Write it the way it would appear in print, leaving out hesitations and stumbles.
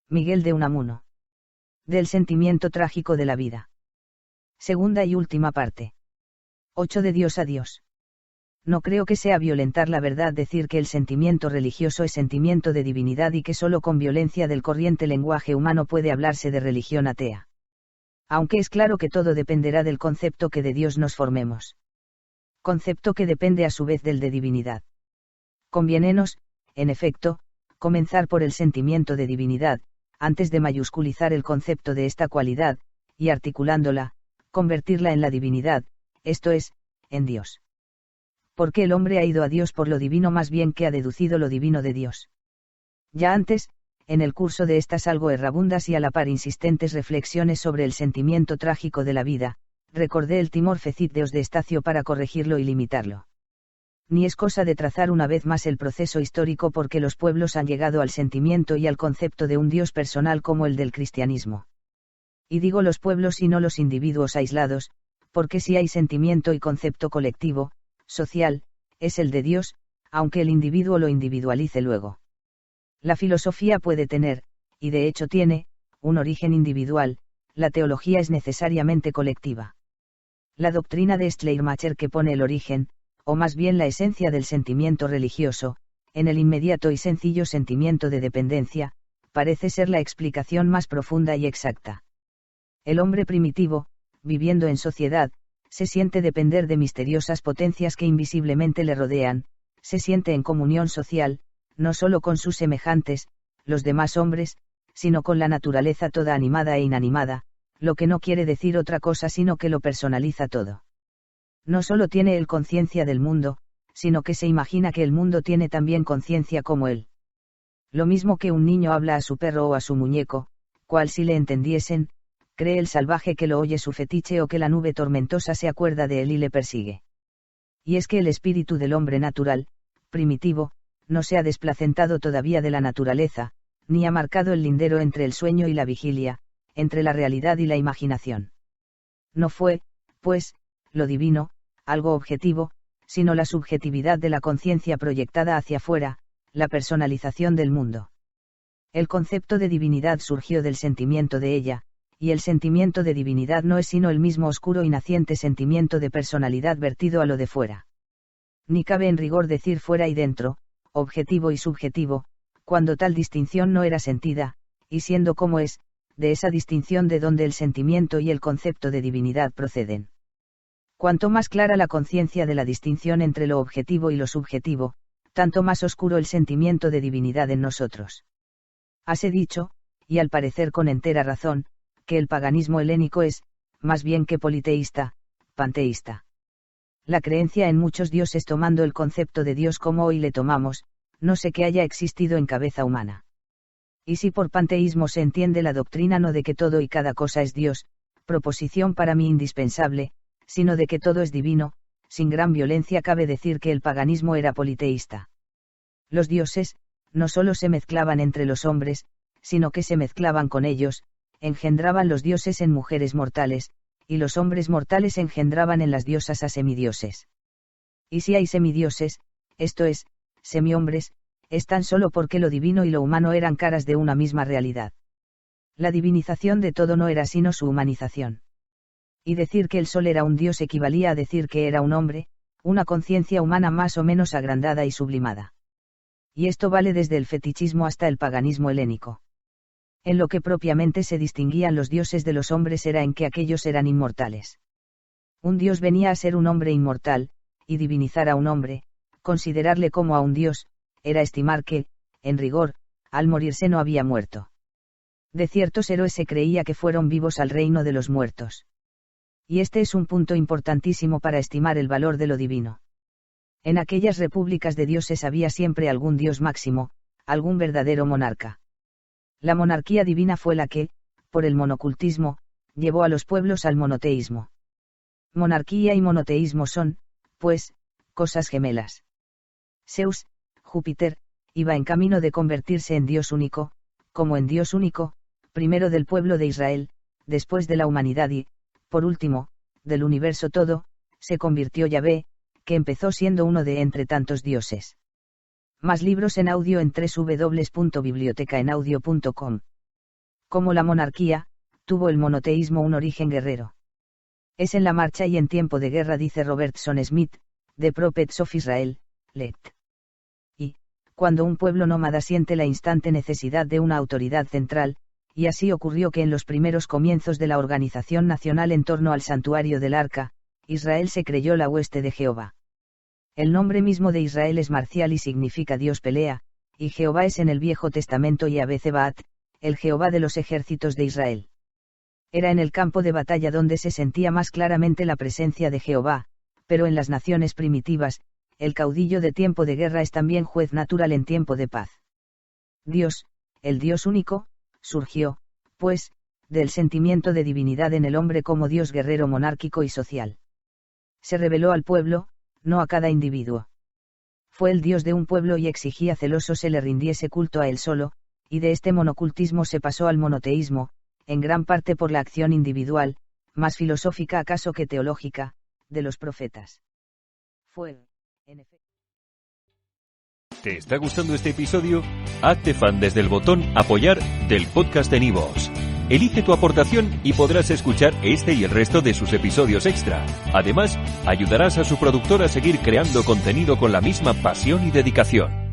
Miguel de Unamuno. Del sentimiento trágico de la vida. Segunda y última parte. 8 de Dios a Dios. No creo que sea violentar la verdad decir que el sentimiento religioso es sentimiento de divinidad y que solo con violencia del corriente lenguaje humano puede hablarse de religión atea. Aunque es claro que todo dependerá del concepto que de Dios nos formemos. Concepto que depende a su vez del de divinidad. Conviénenos, en efecto, comenzar por el sentimiento de divinidad, antes de mayusculizar el concepto de esta cualidad, y articulándola, convertirla en la divinidad, esto es, en Dios. Porque el hombre ha ido a Dios por lo divino más bien que ha deducido lo divino de Dios. Ya antes, en el curso de estas algo errabundas y a la par insistentes reflexiones sobre el sentimiento trágico de la vida, recordé el timor fecit de Os de Estacio para corregirlo y limitarlo. Ni es cosa de trazar una vez más el proceso histórico porque los pueblos han llegado al sentimiento y al concepto de un Dios personal como el del cristianismo. Y digo los pueblos y no los individuos aislados, porque si hay sentimiento y concepto colectivo, social, es el de Dios, aunque el individuo lo individualice luego. La filosofía puede tener, y de hecho tiene, un origen individual, la teología es necesariamente colectiva. La doctrina de Schleiermacher que pone el origen, o más bien la esencia del sentimiento religioso, en el inmediato y sencillo sentimiento de dependencia, parece ser la explicación más profunda y exacta. El hombre primitivo, viviendo en sociedad, se siente depender de misteriosas potencias que invisiblemente le rodean, se siente en comunión social, no solo con sus semejantes, los demás hombres, sino con la naturaleza toda animada e inanimada, lo que no quiere decir otra cosa sino que lo personaliza todo. No solo tiene él conciencia del mundo, sino que se imagina que el mundo tiene también conciencia como él. Lo mismo que un niño habla a su perro o a su muñeco, cual si le entendiesen, cree el salvaje que lo oye su fetiche o que la nube tormentosa se acuerda de él y le persigue. Y es que el espíritu del hombre natural, primitivo, no se ha desplacentado todavía de la naturaleza, ni ha marcado el lindero entre el sueño y la vigilia, entre la realidad y la imaginación. No fue, pues, lo divino, algo objetivo, sino la subjetividad de la conciencia proyectada hacia afuera, la personalización del mundo. El concepto de divinidad surgió del sentimiento de ella, y el sentimiento de divinidad no es sino el mismo oscuro y naciente sentimiento de personalidad vertido a lo de fuera. Ni cabe en rigor decir fuera y dentro, objetivo y subjetivo, cuando tal distinción no era sentida, y siendo como es, de esa distinción de donde el sentimiento y el concepto de divinidad proceden. Cuanto más clara la conciencia de la distinción entre lo objetivo y lo subjetivo, tanto más oscuro el sentimiento de divinidad en nosotros. Hase dicho, y al parecer con entera razón, que el paganismo helénico es, más bien que politeísta, panteísta. La creencia en muchos dioses tomando el concepto de Dios como hoy le tomamos, no sé que haya existido en cabeza humana. Y si por panteísmo se entiende la doctrina no de que todo y cada cosa es Dios, proposición para mí indispensable, sino de que todo es divino, sin gran violencia cabe decir que el paganismo era politeísta. Los dioses, no solo se mezclaban entre los hombres, sino que se mezclaban con ellos, engendraban los dioses en mujeres mortales, y los hombres mortales engendraban en las diosas a semidioses. Y si hay semidioses, esto es, semihombres, es tan solo porque lo divino y lo humano eran caras de una misma realidad. La divinización de todo no era sino su humanización. Y decir que el sol era un dios equivalía a decir que era un hombre, una conciencia humana más o menos agrandada y sublimada. Y esto vale desde el fetichismo hasta el paganismo helénico. En lo que propiamente se distinguían los dioses de los hombres era en que aquellos eran inmortales. Un dios venía a ser un hombre inmortal, y divinizar a un hombre, considerarle como a un dios, era estimar que, en rigor, al morirse no había muerto. De ciertos héroes se creía que fueron vivos al reino de los muertos. Y este es un punto importantísimo para estimar el valor de lo divino. En aquellas repúblicas de dioses había siempre algún dios máximo, algún verdadero monarca. La monarquía divina fue la que, por el monocultismo, llevó a los pueblos al monoteísmo. Monarquía y monoteísmo son, pues, cosas gemelas. Zeus, Júpiter, iba en camino de convertirse en Dios único, como en Dios único, primero del pueblo de Israel, después de la humanidad y, por último, del universo todo, se convirtió Yahvé, que empezó siendo uno de entre tantos dioses. Más libros en audio en www.bibliotecaenaudio.com Como la monarquía, tuvo el monoteísmo un origen guerrero. Es en la marcha y en tiempo de guerra, dice Robertson Smith, de Prophets of Israel, Let. Y, cuando un pueblo nómada siente la instante necesidad de una autoridad central, y así ocurrió que en los primeros comienzos de la organización nacional en torno al santuario del Arca, Israel se creyó la hueste de Jehová. El nombre mismo de Israel es marcial y significa Dios pelea, y Jehová es en el Viejo Testamento Yahvé Tsebaot, el Jehová de los ejércitos de Israel. Era en el campo de batalla donde se sentía más claramente la presencia de Jehová, pero en las naciones primitivas, el caudillo de tiempo de guerra es también juez natural en tiempo de paz. Dios, el Dios único, surgió, pues, del sentimiento de divinidad en el hombre como Dios guerrero monárquico y social. Se reveló al pueblo, no a cada individuo. Fue el Dios de un pueblo y exigía celoso se le rindiese culto a él solo, y de este monocultismo se pasó al monoteísmo, en gran parte por la acción individual, más filosófica acaso que teológica, de los profetas. Fue, en efecto. ¿Te está gustando este episodio? Hazte fan desde el botón Apoyar del podcast de Nivos. Elige tu aportación y podrás escuchar este y el resto de sus episodios extra. Además, ayudarás a su productor a seguir creando contenido con la misma pasión y dedicación.